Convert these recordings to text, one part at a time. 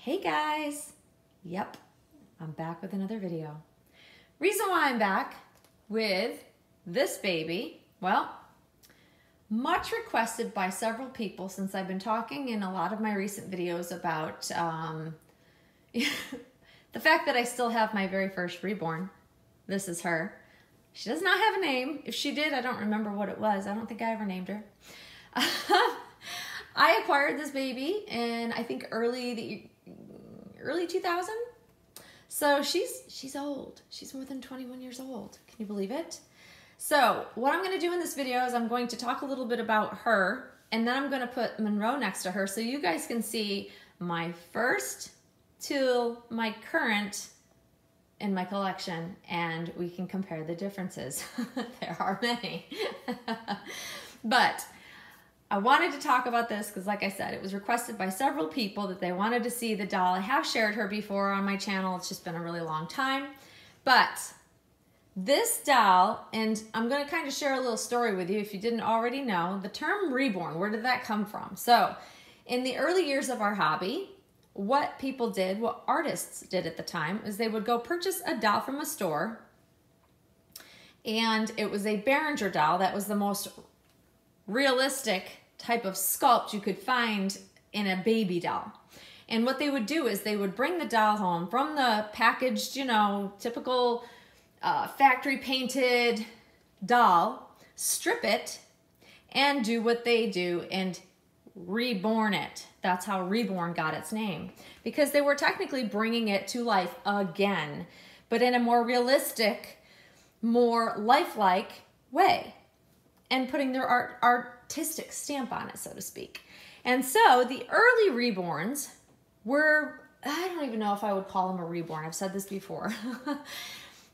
Hey guys! Yep, I'm back with another video. Reason why I'm back with this baby, well, much requested by several people since I've been talking in a lot of my recent videos about the fact that I still have my very first Reborn. This is her. She does not have a name. If she did, I don't remember what it was. I don't think I ever named her. I acquired this baby in, I think, early 2000. So she's old. She's more than 21 years old. Can you believe it? So what I'm going to do in this video is I'm going to talk a little bit about her, and then I'm going to put Monroe next to her so you guys can see my first to my current in my collection, and we can compare the differences. There are many. But I wanted to talk about this because, like I said, it was requested by several people that they wanted to see the doll. I have shared her before on my channel. It's just been a really long time. But this doll, and I'm going to kind of share a little story with you if you didn't already know, the term reborn, where did that come from? So in the early years of our hobby, what people did, what artists did at the time, is they would go purchase a doll from a store, and it was a Behringer doll that was the most realistic type of sculpt you could find in a baby doll. And what they would do is they would bring the doll home from the packaged, you know, typical factory painted doll, strip it, and do what they do and reborn it. That's how Reborn got its name, because they were technically bringing it to life again, but in a more realistic, more lifelike way, and putting their artistic stamp on it, so to speak. And so the early Reborns were, I don't even know if I would call them a reborn. I've said this before.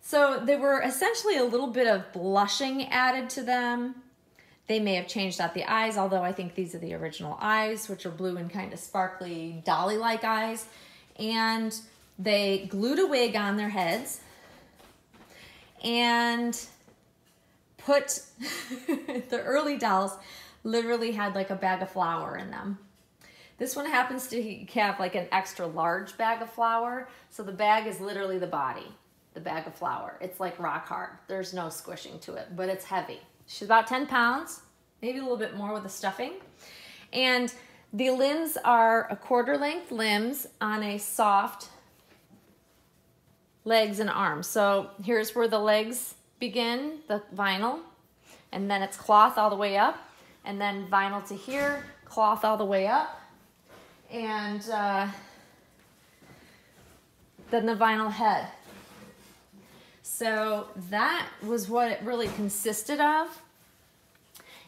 So they were essentially a little bit of blushing added to them. They may have changed out the eyes, although I think these are the original eyes, which are blue and kind of sparkly, dolly-like eyes. And they glued a wig on their heads and put the early dolls literally had like a bag of flour in them. This one happens to have like an extra large bag of flour. So the bag is literally the body, the bag of flour. It's like rock hard. There's no squishing to it, but it's heavy. She's about 10 pounds, maybe a little bit more with the stuffing. And the limbs are a quarter-length limbs on a soft legs and arms. So here's where the legs begin, the vinyl, and then it's cloth all the way up, and then vinyl to here, cloth all the way up, and then the vinyl head. So that was what it really consisted of.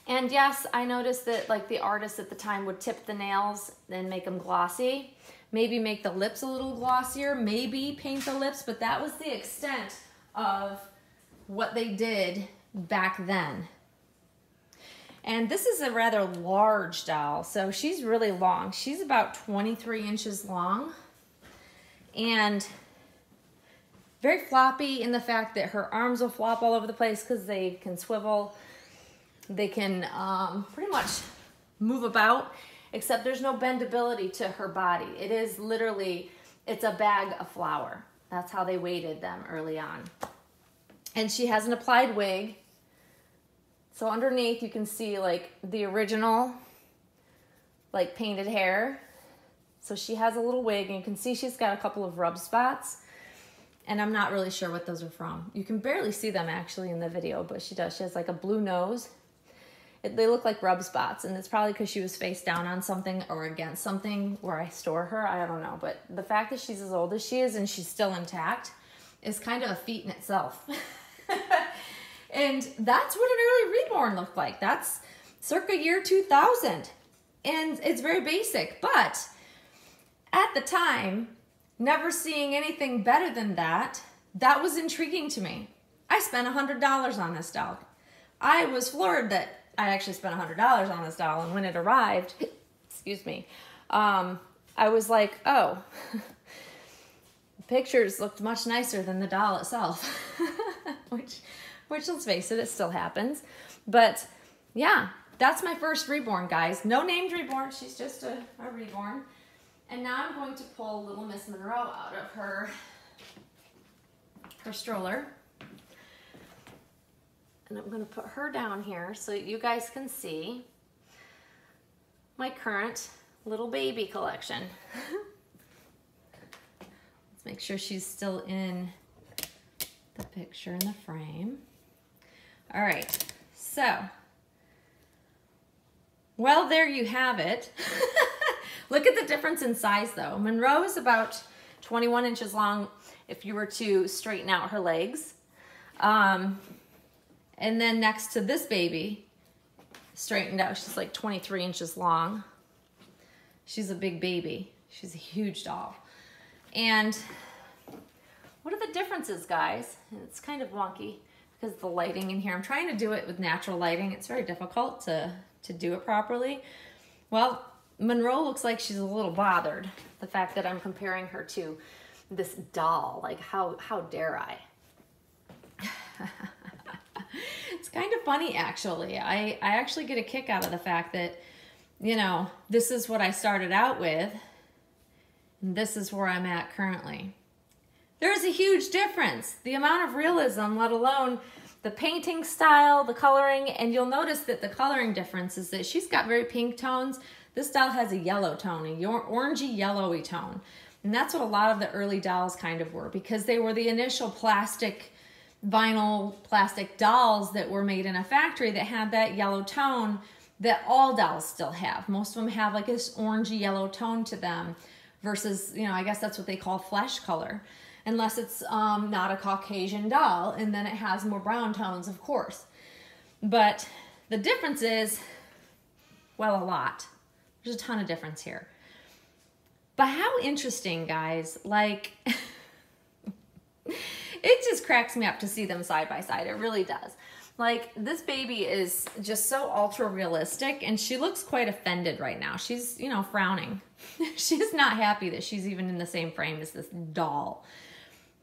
And yes, I noticed that like the artists at the time would tip the nails and make them glossy, maybe make the lips a little glossier, maybe paint the lips, but that was the extent of what they did back then. And this is a rather large doll, so she's really long. She's about 23 inches long and very floppy in the fact that her arms will flop all over the place because they can swivel. They can pretty much move about, except there's no bendability to her body. It is literally, it's a bag of flour. That's how they weighted them early on. And she has an applied wig. So underneath you can see like the original like painted hair. So she has a little wig, and you can see she's got a couple of rub spots. And I'm not really sure what those are from. You can barely see them actually in the video, but she does. She has like a blue nose. They look like rub spots, and it's probably because she was face down on something or against something where I store her. I don't know. But the fact that she's as old as she is and she's still intact is kind of a feat in itself. And that's what an early Reborn looked like. That's circa year 2000. And it's very basic. But at the time, never seeing anything better than that, that was intriguing to me. I spent $100 on this doll. I was floored that I actually spent $100 on this doll, and when it arrived, excuse me, I was like, oh, the pictures looked much nicer than the doll itself, which let's face it still happens. But yeah, that's my first Reborn, guys. No named Reborn, she's just a Reborn. And now I'm going to pull little Miss Monroe out of her stroller. And I'm going to put her down here so you guys can see my current little baby collection. Let's make sure she's still in the picture in the frame. All right, so, well, there you have it. Look at the difference in size though. Monroe is about 21 inches long if you were to straighten out her legs. And then next to this baby, straightened out, she's like 23 inches long. She's a big baby. She's a huge doll. And what are the differences, guys? It's kind of wonky because of the lighting in here. I'm trying to do it with natural lighting. It's very difficult to do it properly. Well, Monroe looks like she's a little bothered. The fact that I'm comparing her to this doll, like how dare I? It's kind of funny, actually. I actually get a kick out of the fact that, you know, this is what I started out with, and this is where I'm at currently. There's a huge difference. The amount of realism, let alone the painting style, the coloring, and you'll notice that the coloring difference is that she's got very pink tones. This doll has a yellow tone, a orangey yellowy tone. And that's what a lot of the early dolls kind of were, because they were the initial vinyl plastic dolls that were made in a factory that had that yellow tone that all dolls still have. Most of them have like this orangey yellow tone to them versus, you know, I guess that's what they call flesh color. Unless it's not a Caucasian doll, and then it has more brown tones, of course. But the difference is, well, a lot. There's a ton of difference here. But how interesting, guys. Like, it just cracks me up to see them side by side. It really does. Like, this baby is just so ultra realistic, and she looks quite offended right now. She's, you know, frowning. She's not happy that she's even in the same frame as this doll.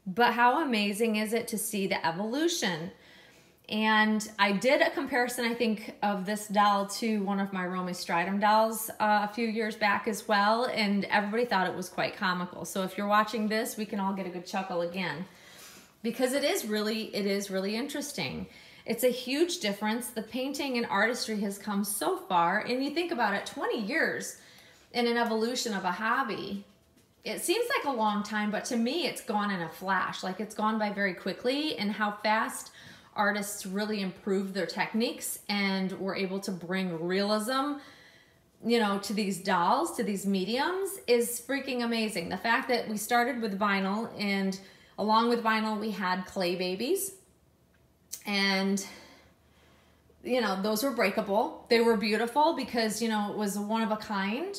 But how amazing is it to see the evolution? And I did a comparison, I think, of this doll to one of my Romy Stridham dolls a few years back as well, and everybody thought it was quite comical. So if you're watching this, we can all get a good chuckle again, because it is really interesting. It's a huge difference. The painting and artistry has come so far, and you think about it, 20 years in an evolution of a hobby. It seems like a long time, but to me, it's gone in a flash. Like, it's gone by very quickly, and how fast artists really improved their techniques and were able to bring realism, you know, to these dolls, to these mediums, is freaking amazing. The fact that we started with vinyl, and along with vinyl, we had clay babies, and, you know, those were breakable. They were beautiful because, you know, it was one of a kind.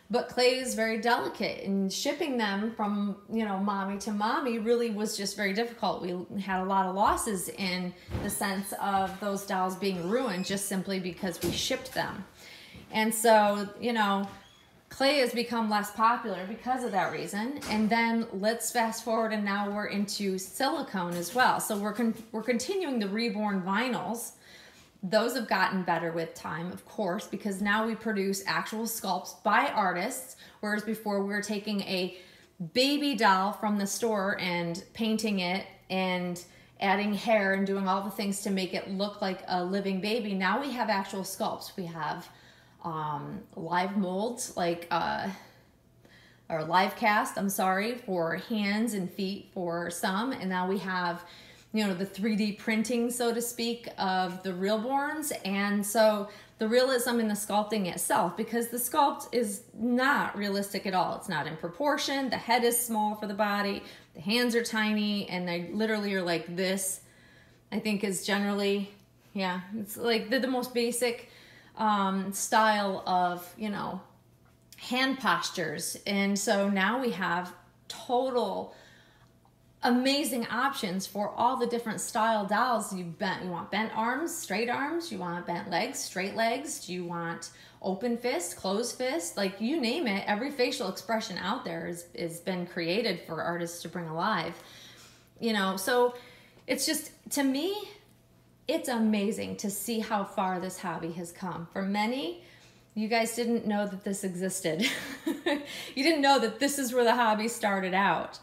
But clay is very delicate, and shipping them from, you know, mommy to mommy really was just very difficult. We had a lot of losses in the sense of those dolls being ruined just simply because we shipped them. And so, you know, clay has become less popular because of that reason. And then let's fast forward, and now we're into silicone as well. So we're continuing the Reborn vinyls. Those have gotten better with time, of course, because now we produce actual sculpts by artists, whereas before we were taking a baby doll from the store and painting it and adding hair and doing all the things to make it look like a living baby. Now we have actual sculpts. We have live molds, like, or live cast, I'm sorry, for hands and feet for some, and now we have, you know, the 3D printing, so to speak, of the Reborns. And so the realism in the sculpting itself, because the sculpt is not realistic at all. It's not in proportion. The head is small for the body. The hands are tiny, and they literally are like this. I think is generally, yeah, it's like the most basic style of, you know, hand postures. And so now we have total amazing options for all the different style dolls. You want bent arms, straight arms, you want bent legs, straight legs, do you want open fist, closed fist, like you name it. Every facial expression out there is been created for artists to bring alive, you know. So it's just, to me, it's amazing to see how far this hobby has come. For many, You guys didn't know that this existed. You didn't know that this is where the hobby started out.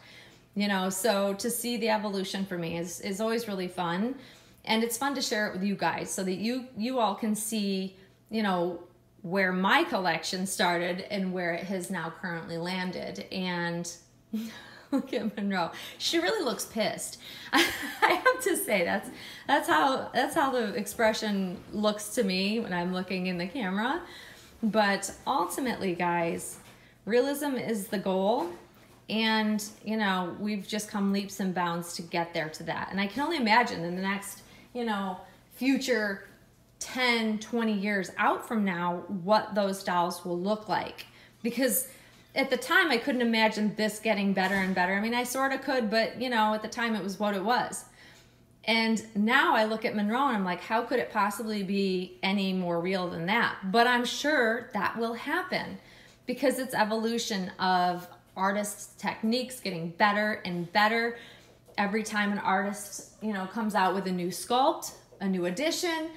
You know, so to see the evolution for me is always really fun. And it's fun to share it with you guys so that you all can see, you know, where my collection started and where it has now currently landed. And look at Monroe. She really looks pissed. I have to say that's how the expression looks to me when I'm looking in the camera. But ultimately, guys, realism is the goal. And, you know, we've just come leaps and bounds to get there to that. And I can only imagine in the next, you know, future 10, 20 years out from now, what those dolls will look like. Because at the time, I couldn't imagine this getting better and better. I mean, I sort of could, but, you know, at the time it was what it was. And now I look at Monroe and I'm like, how could it possibly be any more real than that? But I'm sure that will happen because it's evolution of artists' techniques getting better and better. Every time an artist, you know, comes out with a new sculpt, a new addition,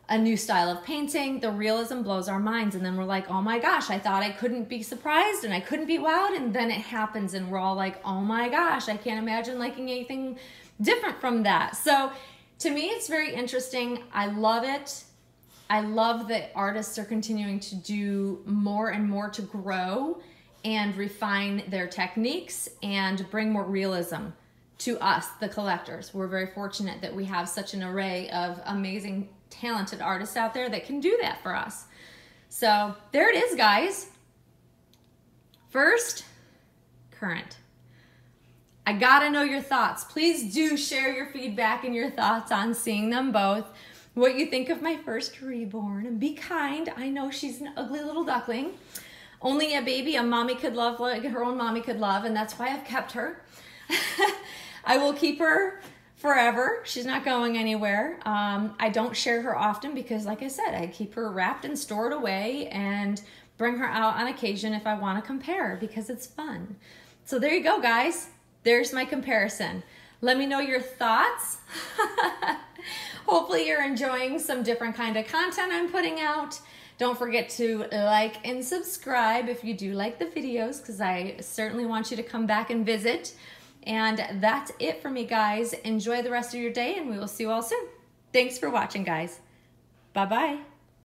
a new style of painting, the realism blows our minds. And then we're like, oh my gosh, I thought I couldn't be surprised and I couldn't be wowed. And then it happens and we're all like, oh my gosh, I can't imagine liking anything different from that. So to me, it's very interesting. I love it. I love that artists are continuing to do more and more to grow and refine their techniques and bring more realism to us, the collectors. We're very fortunate that we have such an array of amazing, talented artists out there that can do that for us. So there it is, guys. First, current. I gotta know your thoughts. Please do share your feedback and your thoughts on seeing them both. What you think of my first Reborn, and be kind. I know she's an ugly little duckling. Only a baby a mommy could love like her own mommy could love, and that's why I've kept her. I will keep her forever. She's not going anywhere. I don't share her often because, like I said, I keep her wrapped and stored away and bring her out on occasion if I want to compare because it's fun. So there you go, guys. There's my comparison. Let me know your thoughts. Hopefully you're enjoying some different kind of content I'm putting out. Don't forget to like and subscribe if you do like the videos because I certainly want you to come back and visit. And that's it for me, guys. Enjoy the rest of your day and we will see you all soon. Thanks for watching, guys. Bye-bye.